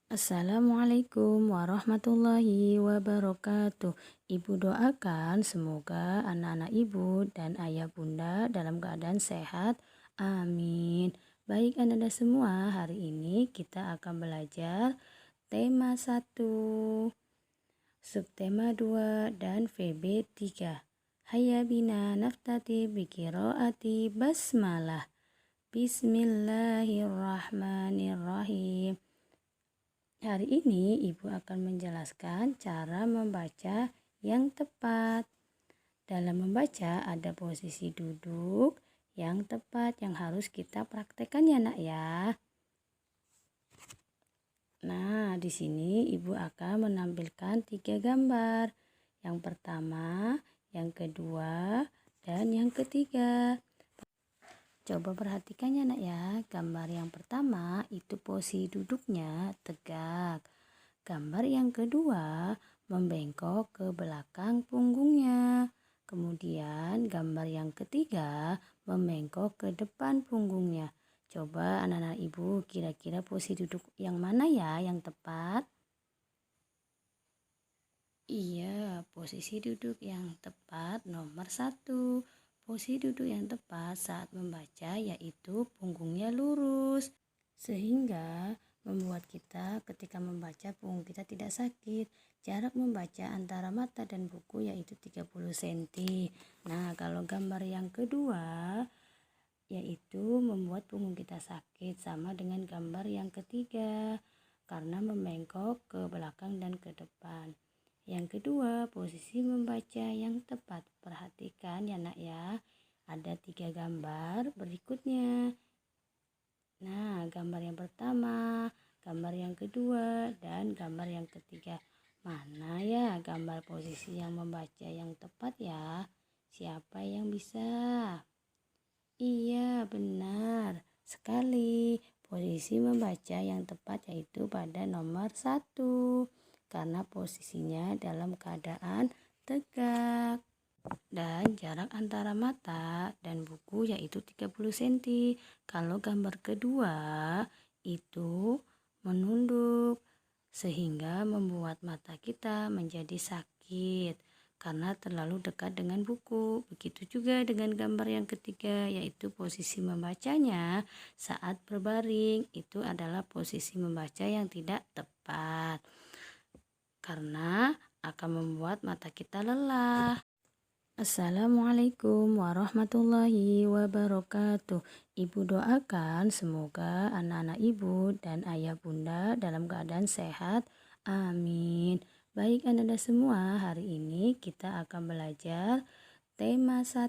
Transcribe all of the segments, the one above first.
Assalamualaikum warahmatullahi wabarakatuh. Ibu doakan semoga anak-anak ibu dan ayah bunda dalam keadaan sehat. Amin. Baik anak-anak semua, hari ini kita akan belajar tema 1, subtema 2, dan VB 3. Hayya bina naftati biqiraati basmalah. Bismillahirrahmanirrahim. Hari ini Ibu akan menjelaskan cara membaca yang tepat. Dalam membaca ada posisi duduk yang tepat yang harus kita praktekkan ya nak ya. Nah, di sini Ibu akan menampilkan 3 gambar. Yang pertama, yang kedua, dan yang ketiga. Coba perhatikan ya nak ya. Gambar yang pertama itu posisi duduknya tegak. Gambar yang kedua membengkok ke belakang punggungnya. Kemudian gambar yang ketiga membengkok ke depan punggungnya. Coba anak-anak ibu kira-kira posisi duduk yang mana ya yang tepat? Iya, posisi duduk yang tepat nomor 1. Posisi duduk yang tepat saat membaca yaitu punggungnya lurus. Sehingga membuat kita ketika membaca punggung kita tidak sakit. Jarak membaca antara mata dan buku yaitu 30 cm. Nah, kalau gambar yang kedua yaitu membuat punggung kita sakit sama dengan gambar yang ketiga karena membengkok ke belakang dan ke depan. Yang kedua, posisi membaca yang tepat. Perhatikan ya nak ya, ada 3 gambar berikutnya. Nah, gambar yang pertama, gambar yang kedua, dan gambar yang ketiga. Mana ya gambar posisi yang membaca yang tepat ya? Siapa yang bisa? Iya, benar sekali. Posisi membaca yang tepat yaitu pada nomor 1. Karena posisinya dalam keadaan tegak. Dan jarak antara mata dan buku yaitu 30 cm. Kalau gambar kedua itu menunduk sehingga membuat mata kita menjadi sakit karena terlalu dekat dengan buku. Begitu juga dengan gambar yang ketiga yaitu posisi membacanya saat berbaring. Itu adalah posisi membaca yang tidak tepat karena akan membuat mata kita lelah. Assalamualaikum warahmatullahi wabarakatuh. Ibu doakan semoga anak-anak ibu dan ayah bunda dalam keadaan sehat. Amin. Baik anak-anak semua, hari ini kita akan belajar tema 1,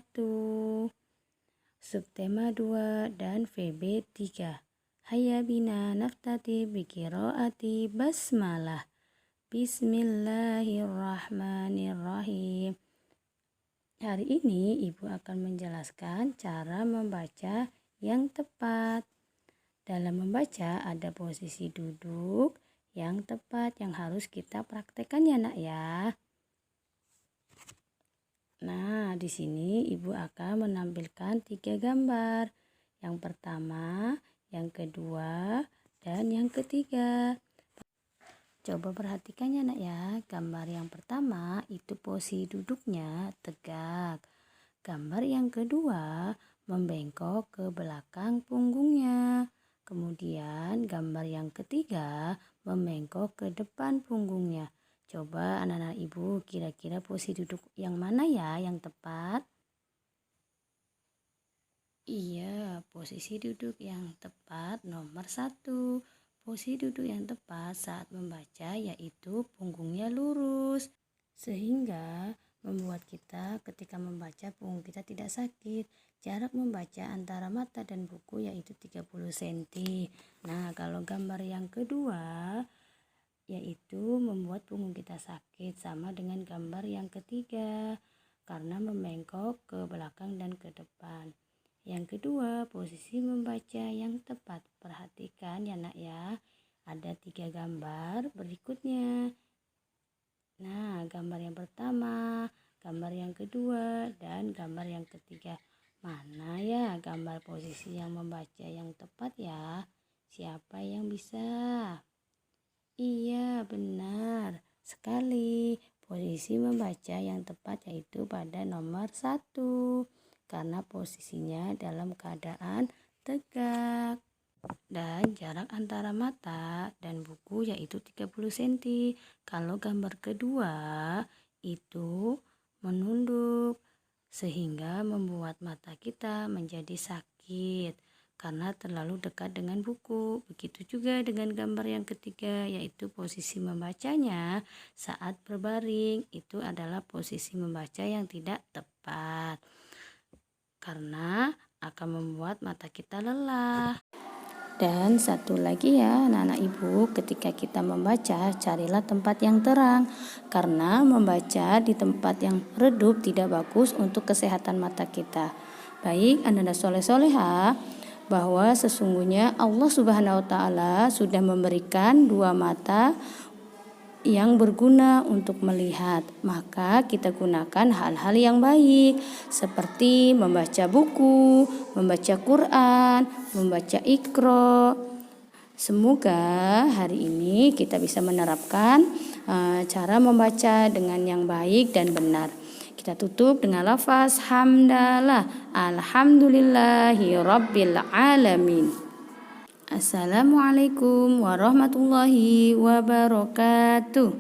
subtema 2, dan VB 3. Hayya bina naftati biqiraati basmalah. Bismillahirrahmanirrahim. Hari ini Ibu akan menjelaskan cara membaca yang tepat. Dalam membaca ada posisi duduk yang tepat yang harus kita praktekkan ya nak ya. Nah, di sini Ibu akan menampilkan 3 gambar. Yang pertama, yang kedua, dan yang ketiga. Coba perhatikan ya nak ya, gambar yang pertama itu posisi duduknya tegak. Gambar yang kedua membengkok ke belakang punggungnya. Kemudian gambar yang ketiga membengkok ke depan punggungnya. Coba anak-anak ibu kira-kira posisi duduk yang mana ya yang tepat? Iya, posisi duduk yang tepat nomor 1. Posisi duduk yang tepat saat membaca yaitu punggungnya lurus. Sehingga membuat kita ketika membaca punggung kita tidak sakit. Jarak membaca antara mata dan buku yaitu 30 cm. Nah, kalau gambar yang kedua yaitu membuat punggung kita sakit sama dengan gambar yang ketiga karena membengkok ke belakang dan ke depan. Yang kedua, posisi membaca yang tepat. Perhatikan ya nak ya, ada 3 gambar berikutnya. Nah, gambar yang pertama, gambar yang kedua, dan gambar yang ketiga. Mana ya gambar posisi yang membaca yang tepat ya? Siapa yang bisa? benar sekali. Posisi membaca yang tepat yaitu pada nomor 1, karena posisinya dalam keadaan tegak. Dan jarak antara mata dan buku yaitu 30 cm. Kalau gambar kedua itu menunduk, sehingga membuat mata kita menjadi sakit karena terlalu dekat dengan buku. Begitu juga dengan gambar yang ketiga, yaitu posisi membacanya saat berbaring. Itu adalah posisi membaca yang tidak tepat karena akan membuat mata kita lelah. Dan satu lagi ya anak-anak ibu, ketika kita membaca carilah tempat yang terang, karena membaca di tempat yang redup tidak bagus untuk kesehatan mata kita. Baik anak-anak soleh-soleha, bahwa sesungguhnya Allah Subhanahu wa Ta'ala sudah memberikan 2 mata yang berguna untuk melihat, maka kita gunakan hal-hal yang baik seperti membaca buku, membaca Quran, membaca Iqra. Semoga hari ini kita bisa menerapkan cara membaca dengan yang baik dan benar. Kita tutup dengan lafaz hamdalah, alhamdulillahi rabbil alamin. Assalamualaikum warahmatullahi wabarakatuh.